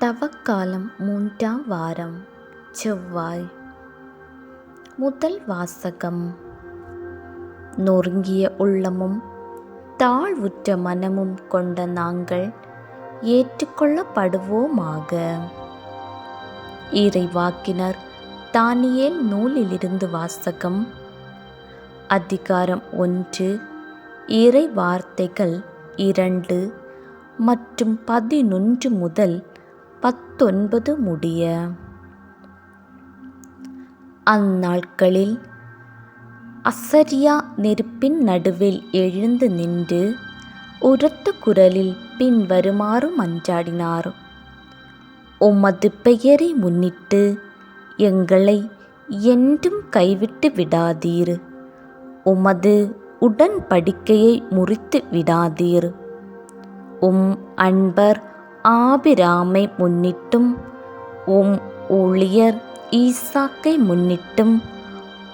தவக்காலம் 3ஆம் வாரம் செவ்வாய். முதல் வாசகம். நொறுங்கிய உள்ளமும் தாழ்வுற்ற மனமும் கொண்ட நாங்கள் ஏற்றுக்கொள்ளப்படுவோமாக. இறைவாக்கினர் தானியேல் நூலிலிருந்து வாசகம். அதிகாரம் 1, இறை வார்த்தைகள் 2 மற்றும் 11 முதல் 19 முடிய. அந்நாட்களில் அசரியா நெருப்பின் நடுவில் எழுந்து நின்று உரத்த குரலில் பின்வருமாறு மன்றாடினார்: உமது பெயரை முன்னிட்டு எங்களை என்றும் கைவிட்டு விடாதீர். உமது உடன்படிக்கையை முறித்து விடாதீர். உம் அன்பர் ஆபிராமை முன்னிட்டும் உம் ஊழியர் ஈசாக்கை முன்னிட்டும்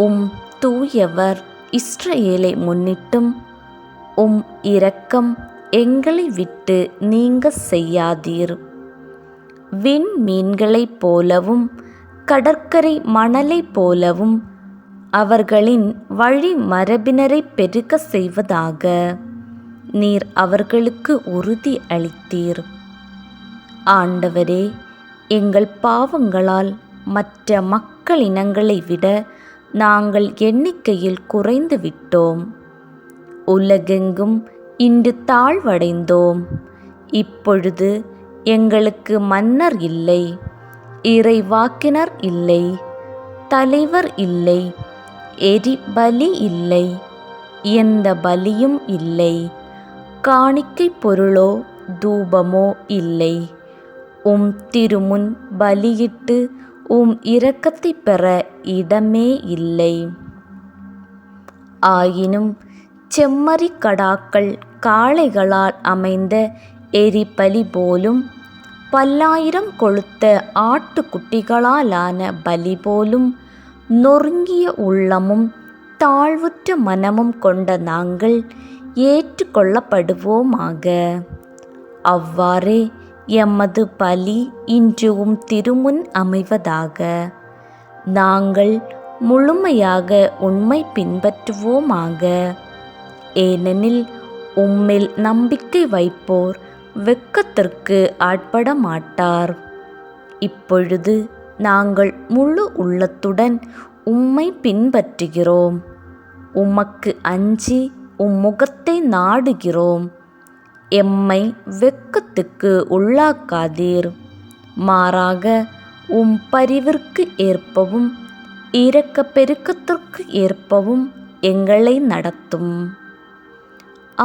உம் தூயவர் இஸ்ரவேலை முன்னிட்டும் உம் இரக்கம் எங்களை விட்டு நீங்க செய்யாதீர். விண்மீன்களைப் போலவும் கடற்கரை மணலைப் போலவும் அவர்களின் வழி மரபினரை பெருக செய்வதாக நீர் அவர்களுக்கு உறுதி அளித்தீர். ஆண்டவரே, எங்கள் பாவங்களால் மற்ற மக்களினங்களை விட நாங்கள் எண்ணிக்கையில் குறைந்து விட்டோம். உலகெங்கும் இன்று தாழ்வடைந்தோம். இப்பொழுது எங்களுக்கு மன்னர் இல்லை, இறைவாக்கினர் இல்லை, தலைவர் இல்லை, எரிபலி இல்லை, எந்த பலியும் இல்லை, காணிக்கை பொருளோ தூபமோ இல்லை. உம் திருமுன் பலியிட்டு உம் இரக்கத்தை பெற இடமே இல்லை. ஆயினும் செம்மறி கடாக்கள் காளைகளால் அமைந்த எரிபலி போலும் பல்லாயிரம் கொழுத்த ஆட்டுக்குட்டிகளாலான பலி போலும் நொறுங்கிய உள்ளமும் தாழ்வுற்ற மனமும் கொண்ட நாங்கள் ஏற்றுக்கொள்ளப்படுவோமாக. அவ்வாறே எமது பலி இன்று உம் திருமுன் அமைவதாக. நாங்கள் முழுமையாக உம்மை பின்பற்றுவோமாக. ஏனெனில் உம்மில் நம்பிக்கை வைப்போர் வெட்கத்திற்கு ஆட்பட மாட்டார். இப்பொழுது நாங்கள் முழு உள்ளத்துடன் உம்மை பின்பற்றுகிறோம். உமக்கு அஞ்சி உம் முகத்தை நாடுகிறோம். எம்மை வெட்கத்துக்கு உள்ளாக்காதீர். மாறாக உம் பரிவிற்கு ஏற்பவும் இரக்க பெருக்கத்திற்கு ஏற்பவும் எங்களை நடத்தும்.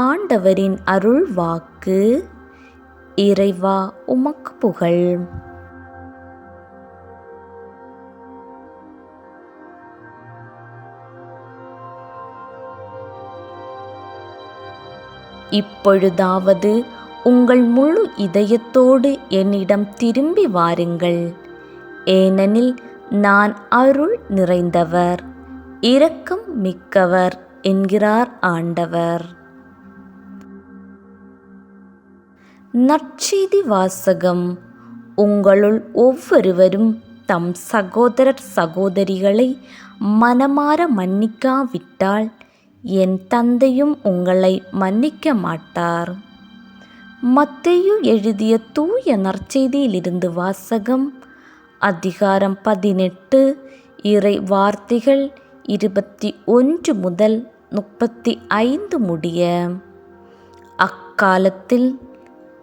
ஆண்டவரின் அருள் வாக்கு. இறைவா, உமக்கு புகழ். இப்பொழுதாவது உங்கள் முழு இதயத்தோடு என்னிடம் திரும்பி வாருங்கள். ஏனெனில் நான் அருள் நிறைந்தவர், இரக்கம் மிக்கவர் என்கிறார் ஆண்டவர். நற்செய்தி வாசகம். உங்களுள் ஒவ்வொருவரும் தம் சகோதரர் சகோதரிகளை மனமார மன்னிக்காவிட்டால் என் தந்தையும் உங்களை மன்னிக்க மாட்டார். மத்தேயு எழுதிய தூய நற்செய்தியிலிருந்து வாசகம். அதிகாரம் 18, இறை வார்த்தைகள் 21 முதல் 35 முடிய. அக்காலத்தில்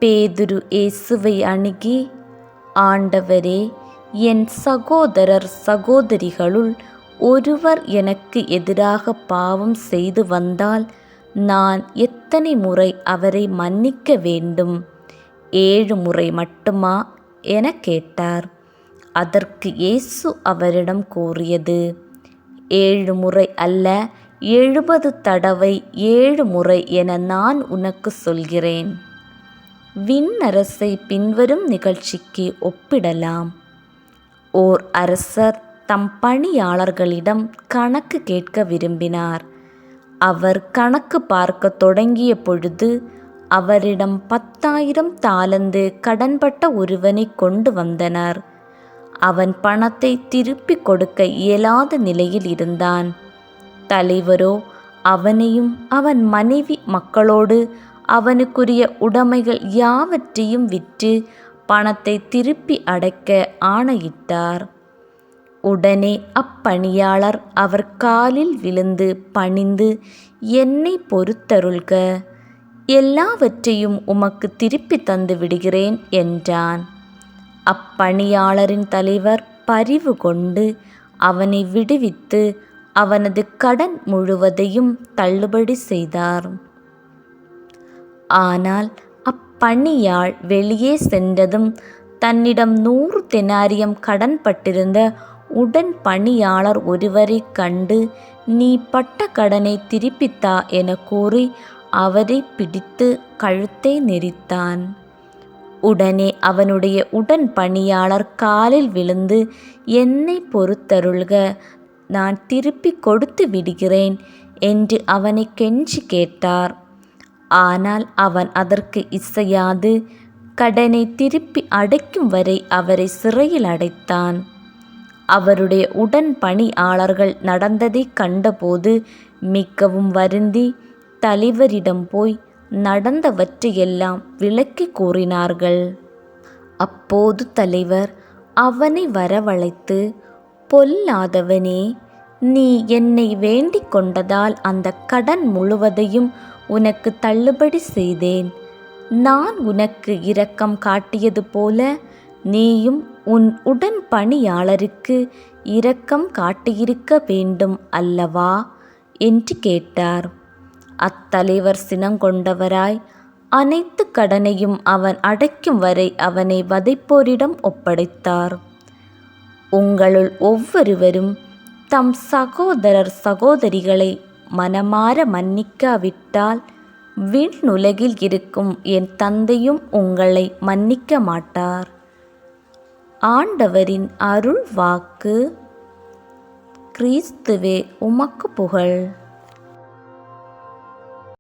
பேதுரு இயேசுவை அணுகி, ஆண்டவரே, என் சகோதரர் சகோதரிகளுள் ஒருவர் எனக்கு எதிராக பாவம் செய்து வந்தால் நான் எத்தனை முறை அவரை மன்னிக்க வேண்டும்? 7 முறை மட்டுமா என கேட்டார். அதற்கு இயேசு அவரிடம் கூறியது, 7 முறை அல்ல, 70 தடவை 7 முறை என நான் உனக்கு சொல்கிறேன். விண்ணரசை பின்வரும் நிகழ்ச்சிக்கு ஒப்பிடலாம். ஓர் அரசர் தம் பணியாளர்களிடம் கணக்கு கேட்க விரும்பினார். அவர் கணக்கு பார்க்க தொடங்கிய பொழுது அவரிடம் 10,000 தாலந்து கடன்பட்ட ஒருவனை கொண்டு வந்தனர். அவன் பணத்தை திருப்பிக் கொடுக்க இயலாத நிலையில் இருந்தான். தலைவரோ அவனையும் அவன் மனைவி மக்களோடு அவனுக்குரிய உடைமைகள் யாவற்றையும் விற்று பணத்தை திருப்பி அடைக்க ஆணையிட்டார். உடனே அப்பணியாளர் அவர் காலில் விழுந்து பணிந்து, என்னை பொறுத்தருள்க, எல்லாவற்றையும் உமக்கு திருப்பி தந்து விடுகிறேன் என்றான். அப்பணியாளரின் தலைவர் பரிவு கொண்டு அவனை விடுவித்து அவனது கடன் முழுவதையும் தள்ளுபடி செய்தார். ஆனால் அப்பணியாள் வெளியே சென்றதும் தன்னிடம் 100 தெனாரியம் கடன்பட்டிருந்த உடன் பணியாளர் ஒருவரை கண்டு, நீ பட்ட கடனை திருப்பித்தா என கூறி அவரை பிடித்து கழுத்தை நெரித்தான். உடனே அவனுடைய உடன் பணியாளர் காலில் விழுந்து, என்னை பொறுத்தருள்க, நான் திருப்பி கொடுத்து விடுகிறேன் என்று அவனை கெஞ்சி கேட்டார். ஆனால் அவன் அதற்கு இசையாது கடனை திருப்பி அடைக்கும் வரை அவரை சிறையில் அடைத்தான். அவருடைய உடன் பணியாளர்கள் நடந்ததை கண்டபோது மிகவும் வருந்தி தலைவரிடம் போய் நடந்தவற்றையெல்லாம் விளக்கி கூறினார்கள். அப்போது தலைவர் அவனை வரவழைத்து, பொல்லாதவனே, நீ என்னை வேண்டிக் கொண்டதால் அந்த கடன் முழுவதையும் உனக்கு தள்ளுபடி செய்தேன். நான் உனக்கு இரக்கம் காட்டியது போல நீயும் உன் உடன் பணியாளருக்கு இரக்கம் காட்டியிருக்க வேண்டும் அல்லவா என்று கேட்டார். அத்தலைவர் சினங்கொண்டவராய் அனைத்து கடனையும் அவன் அடைக்கும் வரை அவனை வதைப்போரிடம் ஒப்படைத்தார். உங்களுள் ஒவ்வொருவரும் தம் சகோதரர் சகோதரிகளை மனமார மன்னிக்காவிட்டால் விண்ணுலகில் இருக்கும் என் தந்தையும் உங்களை மன்னிக்க மாட்டார். ஆண்டவரின் அருள் வாக்கு. கிறிஸ்துவே உமக்கு புகழ்.